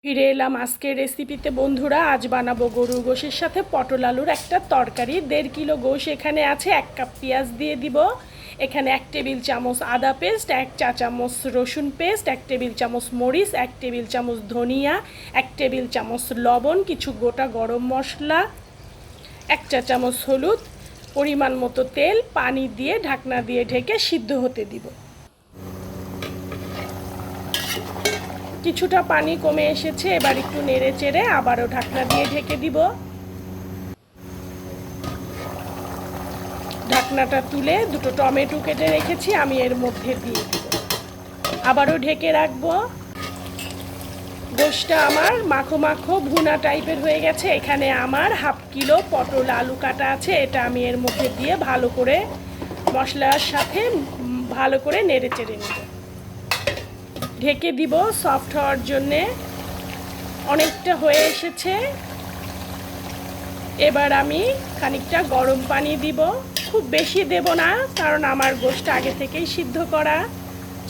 ফিরে এলাম আজকের রেসিপিতে বন্ধুরা। আজ বানাবো গরুর গোশের সাথে পটল আলুর একটা তরকারি। 1.5 কিলো গোশ এখানে আছে। 1 কাপ পেঁয়াজ দিয়ে দিব। এখানে 1 টেবিল চামচ আদা পেস্ট, 1 চা চামচ রসুন পেস্ট, 1 টেবিল চামচ মরিচ, 1 টেবিল চামচ ধনিয়া, 1 টেবিল চামচ লবণ, কিছু গোটা গরম মশলা, 1 চা চামচ হলুদ, পরিমাণ মতো তেল, পানি দিয়ে ঢাকনা দিয়ে ঢেকে সিদ্ধ হতে দিব। কিছুটা পানি কমে এসেছে, এবার একটু নেড়ে চেড়ে আবারও ঢাকনা দিয়ে ঢেকে দিব। ঢাকনাটা তুলে দুটো টমেটো কেটে রেখেছি, আমি এর মধ্যে দিয়ে দিব। আবারও ঢেকে রাখবো। গোশটা আমার মাখো মাখো ভুনা টাইপের হয়ে গেছে। এখানে আমার 1/2 কিলো পটল আলু কাটা আছে, এটা আমি এর মধ্যে দিয়ে ভালো করে মশলার সাথে ভালো করে নেড়ে চেড়ে নেব। ঢেকে দিব সফট হওয়ার জন্যে। অনেকটা হয়ে এসেছে। এবার আমি খানিকটা গরম পানি দিব। খুব বেশি দেব না, কারণ আমার গোশটা আগে থেকেই সিদ্ধ করা।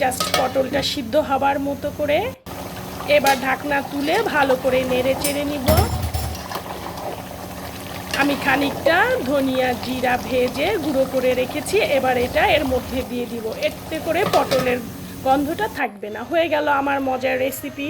জাস্ট পটলটা সিদ্ধ হবার মতো করে। এবার ঢাকনা তুলে ভালো করে নেড়ে চেড়ে নিব। আমি খানিকটা ধনিয়া জিরা ভেজে গুঁড়ো করে রেখেছি, এবার এটা এর মধ্যে দিয়ে দিব। এতে করে পটলের গন্ধটা থাকবে না। হয়ে গেল আমার মজার রেসিপি।